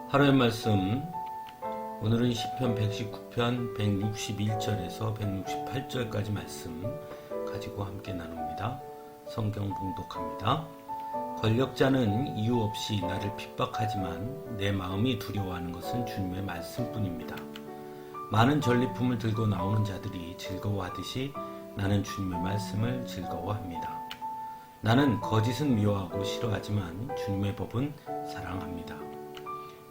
하루의 말씀, 오늘은 시편 119편 161절에서 168절까지 말씀 가지고 함께 나눕니다. 성경 봉독합니다. 권력자는 이유 없이 나를 핍박하지만 내 마음이 두려워하는 것은 주님의 말씀뿐입니다. 많은 전리품을 들고 나오는 자들이 즐거워하듯이 나는 주님의 말씀을 즐거워합니다. 나는 거짓은 미워하고 싫어하지만 주님의 법은 사랑합니다.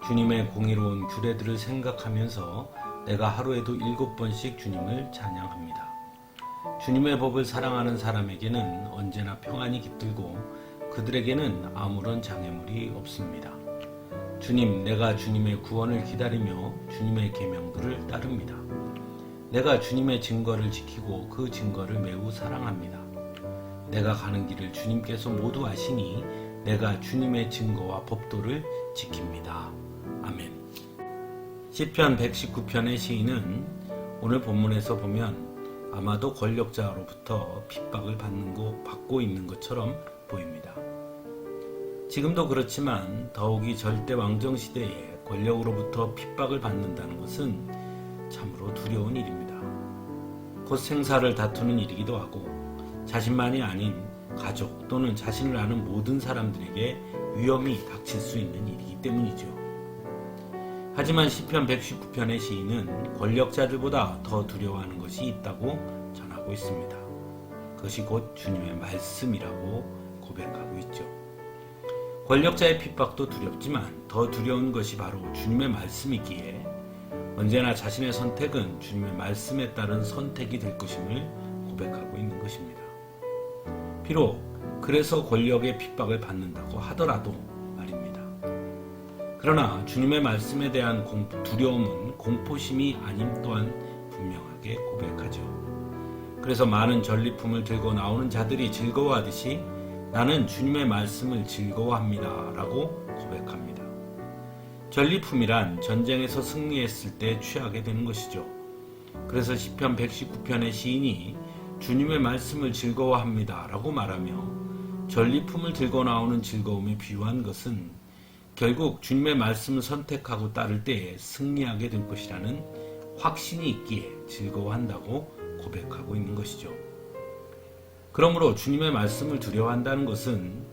주님의 공의로운 규례들을 생각하면서 내가 하루에도 7번씩 주님을 찬양합니다. 주님의 법을 사랑하는 사람에게는 언제나 평안이 깃들고 그들에게는 아무런 장애물이 없습니다. 주님, 내가 주님의 구원을 기다리며 주님의 계명들을 따릅니다. 내가 주님의 증거를 지키고 그 증거를 매우 사랑합니다. 내가 가는 길을 주님께서 모두 아시니 내가 주님의 증거와 법도를 지킵니다. 아멘. 시편 119편의 시인은 오늘 본문에서 보면 아마도 권력자로부터 핍박을 받고 있는 것처럼 보입니다. 지금도 그렇지만 더욱이 절대 왕정 시대에 권력으로부터 핍박을 받는다는 것은 참으로 두려운 일입니다. 곧 생사를 다투는 일이기도 하고 자신만이 아닌 가족 또는 자신을 아는 모든 사람들에게 위험이 닥칠 수 있는 일이기 때문이죠. 하지만 시편 119편의 시인은 권력자들보다 더 두려워하는 것이 있다고 전하고 있습니다. 그것이 곧 주님의 말씀이라고 고백하고 있죠. 권력자의 핍박도 두렵지만 더 두려운 것이 바로 주님의 말씀이기에 언제나 자신의 선택은 주님의 말씀에 따른 선택이 될 것임을 고백하고 있는 것입니다. 비록 그래서 권력의 핍박을 받는다고 하더라도 말입니다. 그러나 주님의 말씀에 대한 두려움은 공포심이 아님 또한 분명하게 고백하죠. 그래서 많은 전리품을 들고 나오는 자들이 즐거워하듯이 나는 주님의 말씀을 즐거워합니다 라고 고백합니다. 전리품이란 전쟁에서 승리했을 때 취하게 되는 것이죠. 그래서 시편 119편의 시인이 주님의 말씀을 즐거워합니다 라고 말하며 전리품을 들고 나오는 즐거움에 비유한 것은 결국 주님의 말씀을 선택하고 따를 때에 승리하게 될 것이라는 확신이 있기에 즐거워한다고 고백하고 있는 것이죠. 그러므로 주님의 말씀을 두려워한다는 것은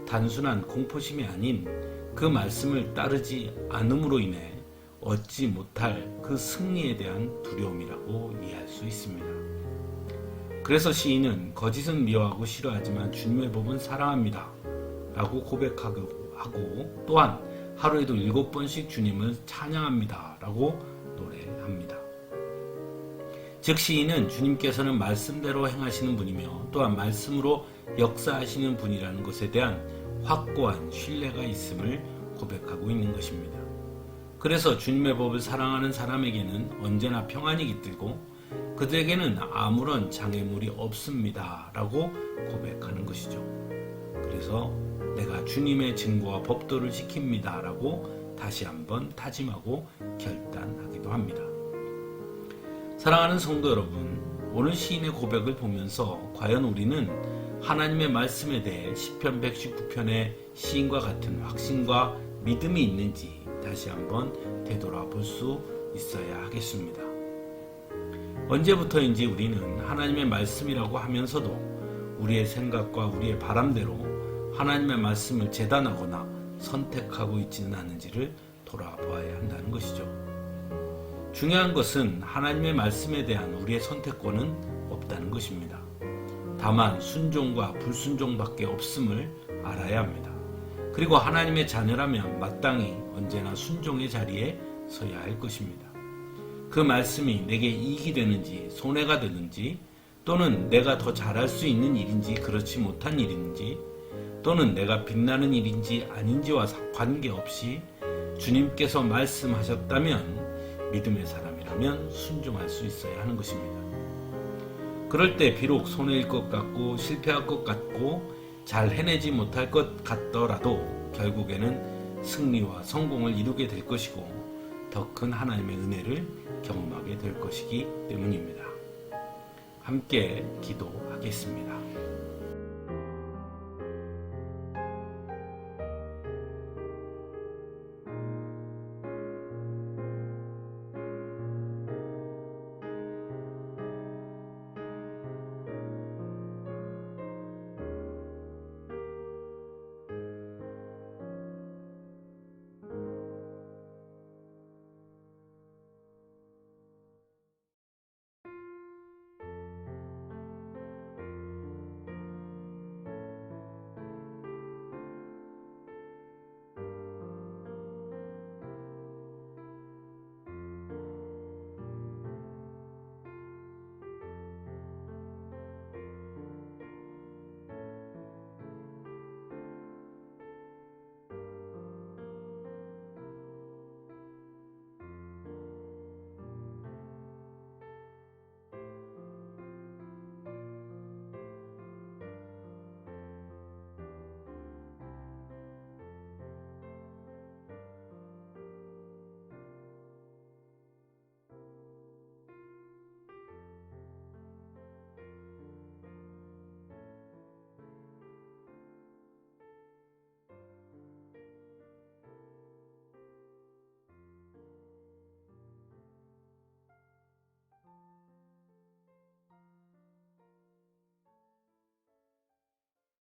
단순한 공포심이 아닌 그 말씀을 따르지 않음으로 인해 얻지 못할 그 승리에 대한 두려움이라고 이해할 수 있습니다. 그래서 시인은 거짓은 미워하고 싫어하지만 주님의 법은 사랑합니다 라고 고백하고 또한 하루에도 7번씩 주님을 찬양합니다 라고 노래합니다. 즉 시인은 주님께서는 말씀대로 행하시는 분이며 또한 말씀으로 역사하시는 분이라는 것에 대한 확고한 신뢰가 있음을 고백하고 있는 것입니다. 그래서 주님의 법을 사랑하는 사람에게는 언제나 평안이 깃들고 그들에게는 아무런 장애물이 없습니다 라고 고백하는 것이죠. 그래서 내가 주님의 증거와 법도를 지킵니다 라고 다시 한번 다짐하고 결단하기도 합니다. 사랑하는 성도 여러분, 오늘 시인의 고백을 보면서 과연 우리는 하나님의 말씀에 대해 시편 119편의 시인과 같은 확신과 믿음이 있는지 다시 한번 되돌아볼 수 있어야 하겠습니다. 언제부터인지 우리는 하나님의 말씀이라고 하면서도 우리의 생각과 우리의 바람대로 하나님의 말씀을 재단하거나 선택하고 있지는 않은지를 돌아보아야 한다는 것이죠. 중요한 것은 하나님의 말씀에 대한 우리의 선택권은 없다는 것입니다. 다만 순종과 불순종밖에 없음을 알아야 합니다. 그리고 하나님의 자녀라면 마땅히 언제나 순종의 자리에 서야 할 것입니다. 그 말씀이 내게 이익이 되는지 손해가 되는지 또는 내가 더 잘할 수 있는 일인지 그렇지 못한 일인지 또는 내가 빛나는 일인지 아닌지와 관계없이 주님께서 말씀하셨다면 믿음의 사람이라면 순종할 수 있어야 하는 것입니다. 그럴 때 비록 손해일 것 같고 실패할 것 같고 잘 해내지 못할 것 같더라도 결국에는 승리와 성공을 이루게 될 것이고 더 큰 하나님의 은혜를 경험하게 될 것이기 때문입니다. 함께 기도하겠습니다.